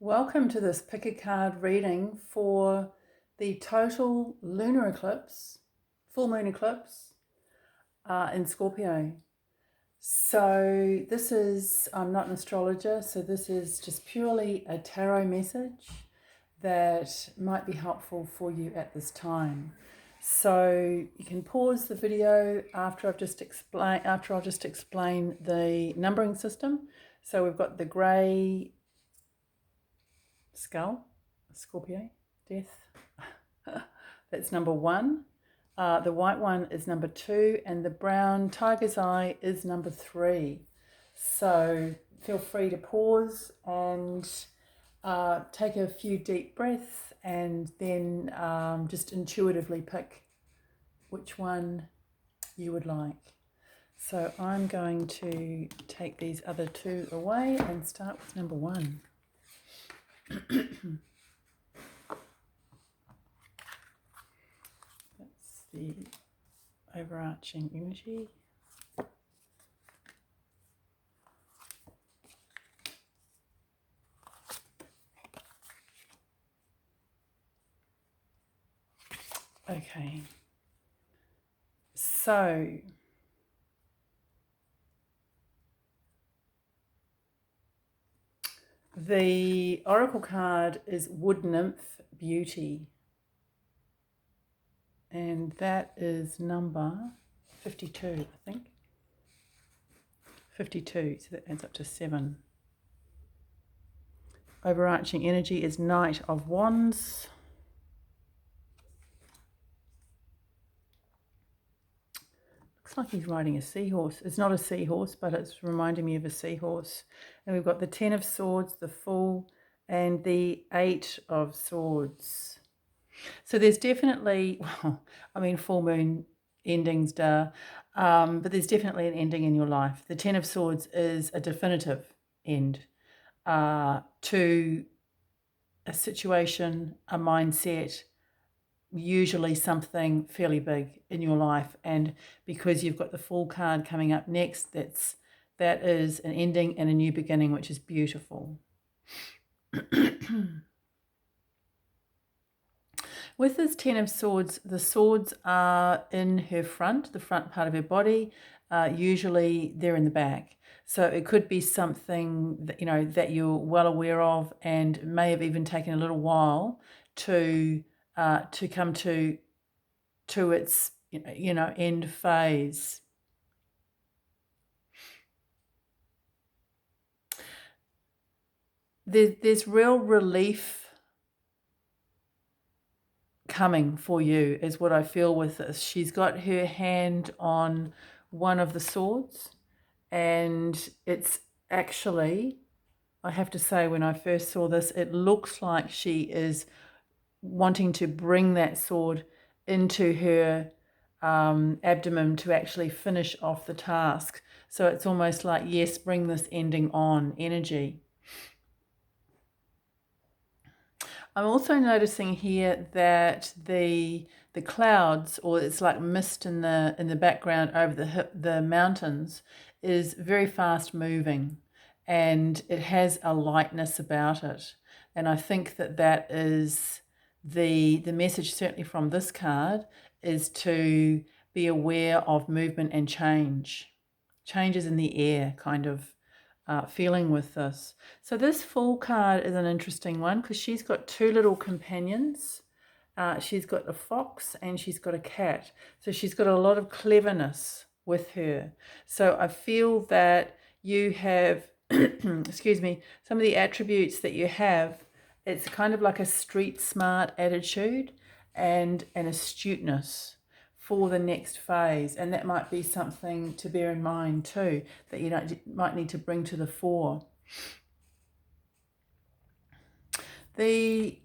Welcome to this pick a card reading for the total lunar eclipse, full moon eclipse in Scorpio. So this is, I'm not an astrologer, so this is just purely a tarot message that might be helpful for you at this time. So you can pause the video after I'll just explain the numbering system. So we've got the grey skull, Scorpio, death. That's number 1. The white one is number 2, and the brown tiger's eye is number 3. So feel free to pause and take a few deep breaths, and then just intuitively pick which one you would like. So I'm going to take these other 2 away and start with number 1. That's the overarching energy. Okay, so the oracle card is Wood Nymph Beauty, and that is number 52, I think. 52, so that adds up to 7. Overarching energy is Knight of Wands. Looks like he's riding a seahorse. It's not a seahorse, but it's reminding me of a seahorse. And we've got the 10 of Swords, the Fool, and the 8 of Swords. So there's definitely, well, I mean, full moon endings, but there's definitely an ending in your life. The 10 of Swords is a definitive end to a situation, a mindset, usually something fairly big in your life. And because you've got the Fool card coming up next, that is an ending and a new beginning, which is beautiful. With this 10 of Swords, the swords are in her front, the front part of her body. Usually they're in the back. So it could be something that, that you're well aware of, and may have even taken a little while to come to its end phase. There's real relief coming for you, is what I feel with this. She's got her hand on one of the swords, and it's actually, I have to say, when I first saw this, it looks like she is wanting to bring that sword into her abdomen to actually finish off the task. So it's almost like, yes, bring this ending on energy. I'm also noticing here that the clouds, or it's like mist in the background over the mountains, is very fast moving, and it has a lightness about it. And I think that is the message, certainly from this card, is to be aware of movement and changes in the air, kind of feeling with this. So this Fool card is an interesting one because she's got 2 little companions. She's got a fox and she's got a cat. So she's got a lot of cleverness with her. So I feel that you have, excuse me, some of the attributes that you have, it's kind of like a street smart attitude and an astuteness for the next phase. And that might be something to bear in mind too, that you might need to bring to the fore. I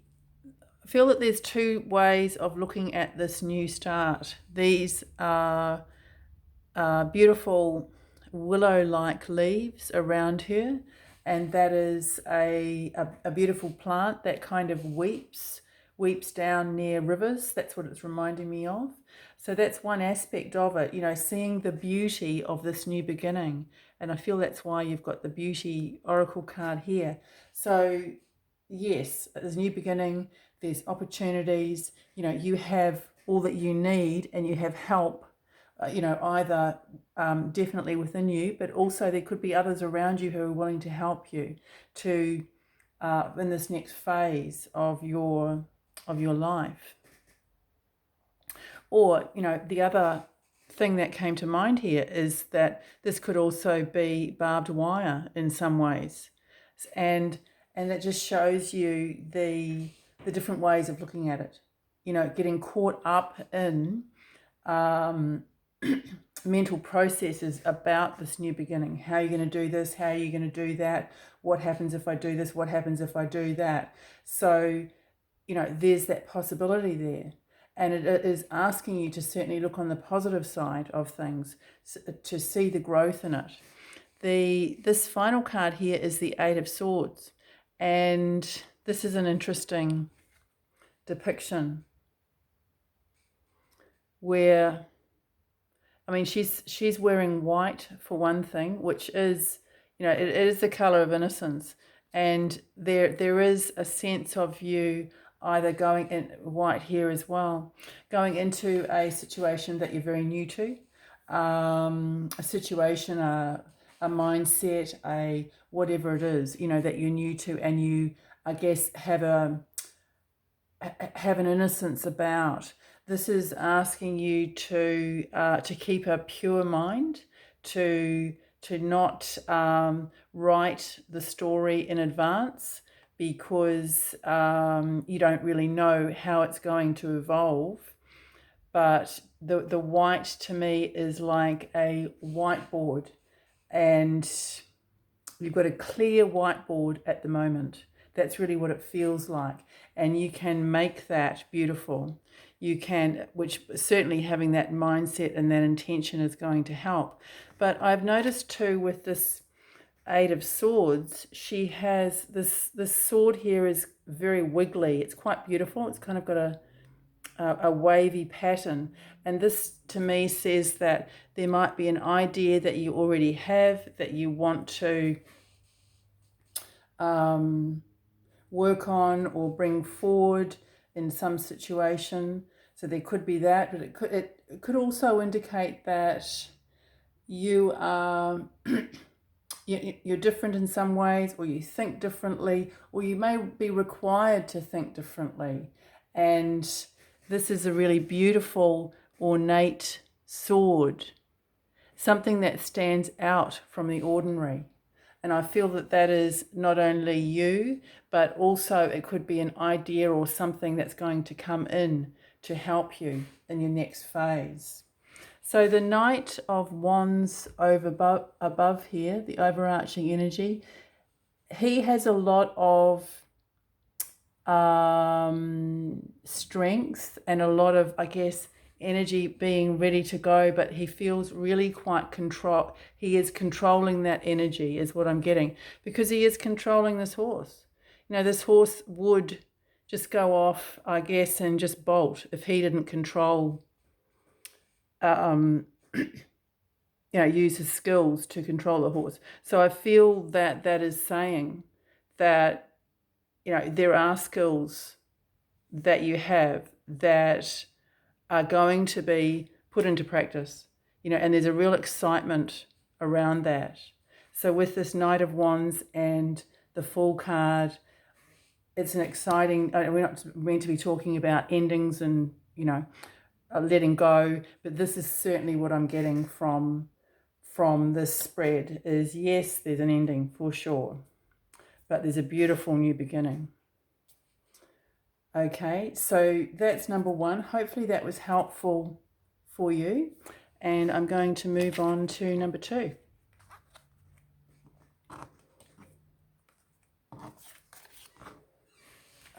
feel that there's 2 ways of looking at this new start. These are beautiful willow-like leaves around her, and that is a beautiful plant that kind of weeps down near rivers. That's what it's reminding me of. So that's one aspect of it, seeing the beauty of this new beginning. And I feel that's why you've got the Beauty Oracle card here. So yes, there's a new beginning, there's opportunities, you have all that you need and you have help, either definitely within you, but also there could be others around you who are willing to help you to in this next phase of your life. Or, the other thing that came to mind here is that this could also be barbed wire in some ways. And it just shows you the different ways of looking at it. Getting caught up in mental processes about this new beginning. How are you going to do this? How are you going to do that? What happens if I do this? What happens if I do that? So, there's that possibility there. And it is asking you to certainly look on the positive side of things, to see the growth in it. This final card here is the Eight of Swords. And this is an interesting depiction where, she's wearing white for one thing, which is, it is the color of innocence. And there is a sense of you either going in white here as well, going into a situation that you're very new to, a situation, a mindset, a whatever it is, that you're new to, and you, I guess, have an innocence about. This is asking you to keep a pure mind, to not write the story in advance, because you don't really know how it's going to evolve. But the white to me is like a whiteboard, and you've got a clear whiteboard at the moment. That's really what it feels like. And you can make that beautiful. You can, which certainly having that mindset and that intention is going to help. But I've noticed too with this Eight of Swords, she has this sword here is very wiggly. It's quite beautiful. It's kind of got a wavy pattern. And this to me says that there might be an idea that you already have that you want to work on or bring forward in some situation. So there could be that, but it could also indicate that you are you're different in some ways, or you think differently, or you may be required to think differently. And this is a really beautiful, ornate sword, something that stands out from the ordinary. And I feel that is not only you, but also it could be an idea or something that's going to come in to help you in your next phase. So the Knight of Wands above here, the overarching energy, he has a lot of strength and a lot of, I guess, energy being ready to go, but he feels really quite he is controlling that energy is what I'm getting, because he is controlling this horse. This horse would just go off, I guess, and just bolt if he didn't control use his skills to control the horse. So I feel that is saying that there are skills that you have that are going to be put into practice, and there's a real excitement around that. So with this Knight of Wands and the Fool card, it's an exciting, we're not meant to be talking about endings and, letting go, but this is certainly what I'm getting from this spread is, yes, there's an ending for sure, but there's a beautiful new beginning. Okay, so that's number one. Hopefully that was helpful for you. And I'm going to move on to number two.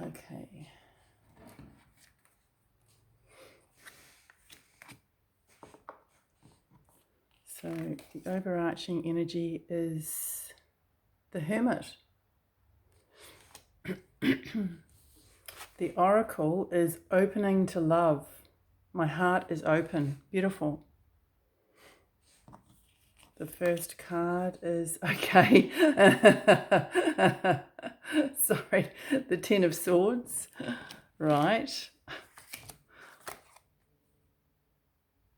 Okay. So the overarching energy is the Hermit. The Oracle is opening to love. My heart is open. Beautiful. The first card is, okay. Sorry, the Ten of Swords, right?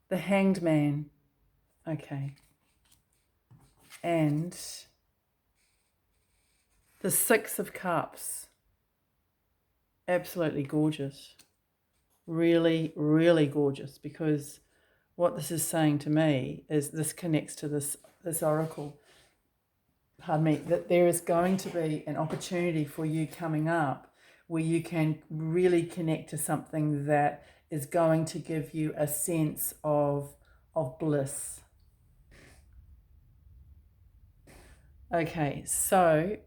The Hanged Man, okay. And the Six of Cups, absolutely gorgeous. Really, really gorgeous, because what this is saying to me is this connects to this oracle, pardon me, that there is going to be an opportunity for you coming up where you can really connect to something that is going to give you a sense of bliss. Okay, so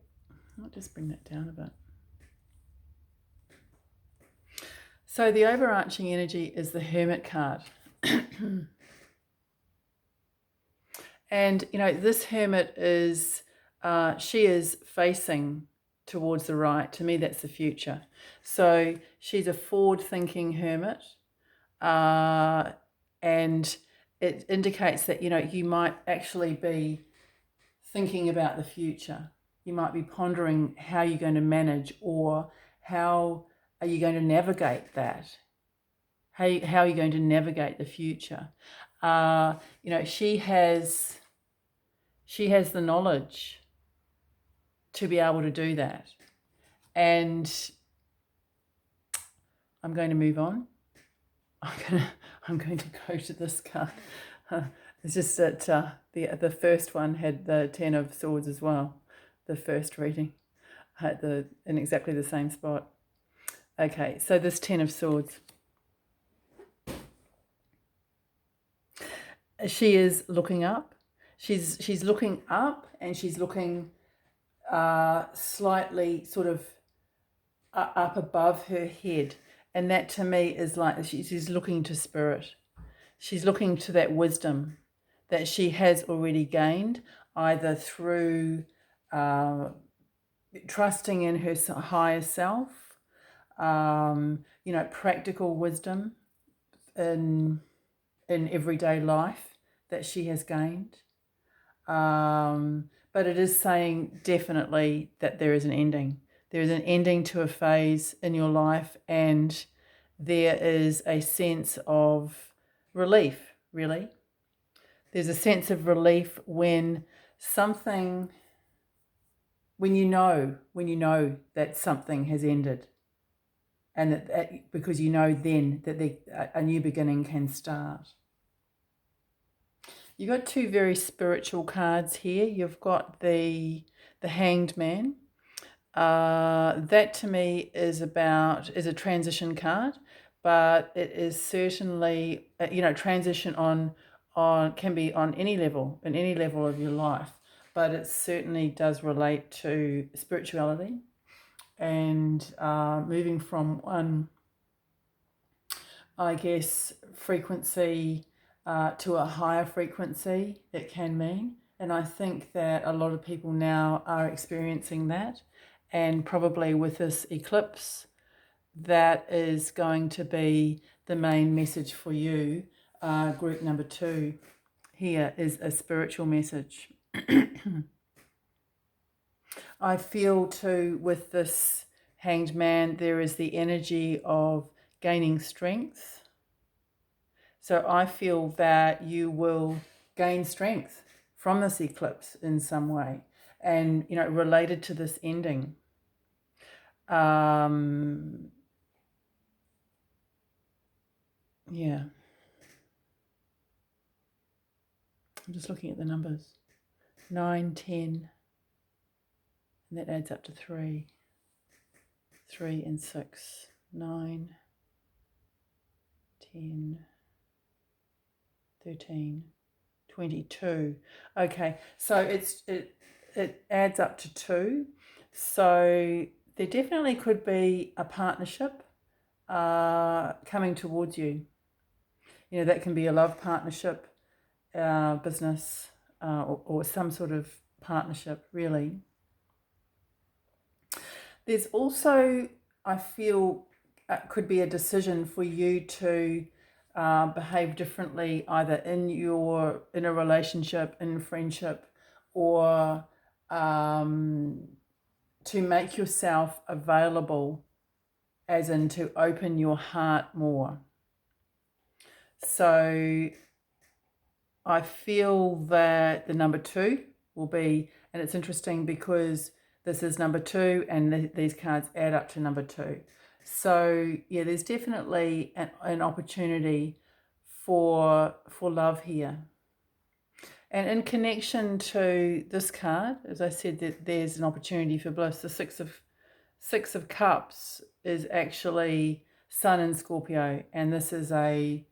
I'll just bring that down a bit. So the overarching energy is the Hermit card. And, you know, this Hermit is, she is facing towards the right. To me, that's the future. So she's a forward-thinking hermit. And it indicates that, you know, you might actually be thinking about the future. You might be pondering how you're going to manage, or how are you going to navigate that? How are you going to navigate the future? You know, she has the knowledge to be able to do that. And I'm going to move on. I'm going to go to this card. It's just that the first one had the Ten of Swords as well. The first reading had in exactly the same spot. Okay, so this Ten of Swords. She is looking up. She's looking up, and she's looking slightly sort of up above her head. And that to me is like she's looking to spirit. She's looking to that wisdom that she has already gained, either through trusting in her higher self, you know, practical wisdom in everyday life that she has gained. But it is saying definitely that there is an ending. There is an ending to a phase in your life, and there is a sense of relief, really. There's a sense of relief when you know that something has ended, and that because you know then that a new beginning can start. You've got two very spiritual cards here. You've got the Hanged Man. That to me is a transition card, but it is certainly, you know, transition on can be on any level, in any level of your life, but it certainly does relate to spirituality and moving from one, I guess, frequency to a higher frequency, it can mean. And I think that a lot of people now are experiencing that. And probably with this eclipse, that is going to be the main message for you. Group number 2 here is a spiritual message. I feel too with this Hanged Man, there is the energy of gaining strength. So I feel that you will gain strength from this eclipse in some way, and, you know, related to this ending. Yeah. I'm just looking at the numbers. 9, 10, and that adds up to 3. 3 and 6. 9, 10, 13, 22. Okay, so it adds up to 2. So there definitely could be a partnership coming towards you. You know, that can be a love partnership, business, or some sort of partnership, really. There's also, I feel, could be a decision for you to behave differently, either in a relationship, in friendship, or to make yourself available, as in to open your heart more. So I feel that the number 2 will be, and it's interesting because this is number 2 and these cards add up to number 2. So yeah, there's definitely an opportunity for love here. And in connection to this card, as I said, that there's an opportunity for bliss. The Six of Cups is actually Sun in Scorpio, and this is a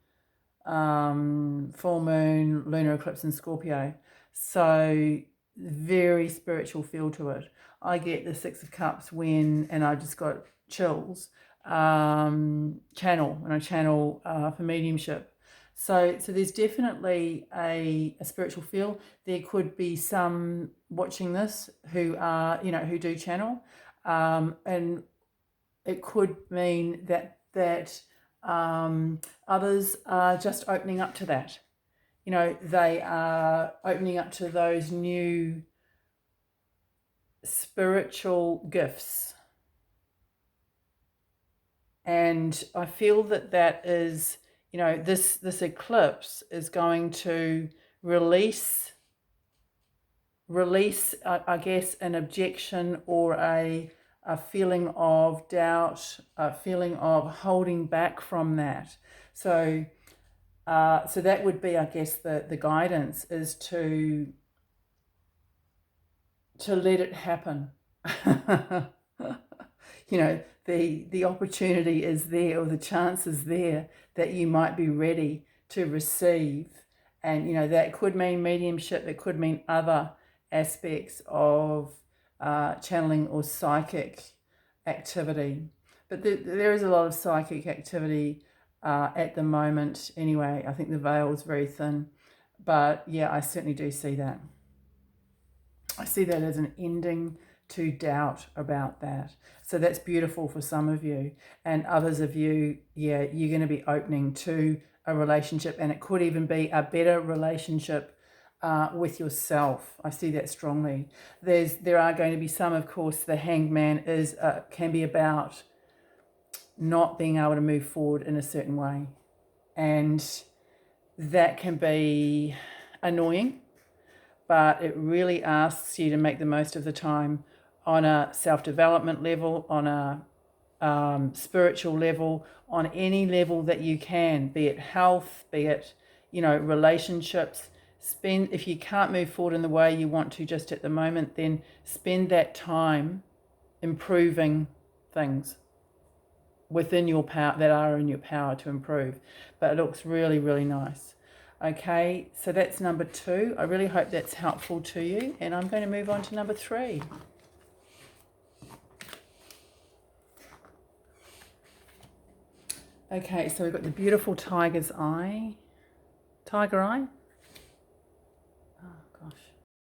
full moon lunar eclipse in Scorpio. So very spiritual feel to it. I get the Six of Cups when, and I just got chills, when I channel for mediumship. So there's definitely a spiritual feel. There could be some watching this who are, who do channel, and it could mean that others are just opening up to that. They are opening up to those new spiritual gifts. And I feel that is, this eclipse is going to release, I guess, an objection or a feeling of doubt, a feeling of holding back from that. So that would be, I guess, the guidance is to let it happen. The opportunity is there, or the chance is there that you might be ready to receive. And, that could mean mediumship. It could mean other aspects of channeling or psychic activity. But there is a lot of psychic activity at the moment anyway. I think the veil is very thin. But, yeah, I certainly do see that. I see that as an ending to doubt about that. So that's beautiful for some of you. And others of you, yeah, you're going to be opening to a relationship, and it could even be a better relationship with yourself. I see that strongly. There are going to be some, of course, the Hanged Man can be about not being able to move forward in a certain way. And that can be annoying, but it really asks you to make the most of the time on a self-development level, on a spiritual level, on any level that you can, be it health, be it, relationships. If you can't move forward in the way you want to just at the moment, then spend that time improving things within your power, that are in your power to improve. But it looks really, really nice. Okay, so that's number 2. I really hope that's helpful to you. And I'm going to move on to number 3. Okay, so we've got the beautiful tiger eye. Oh, gosh.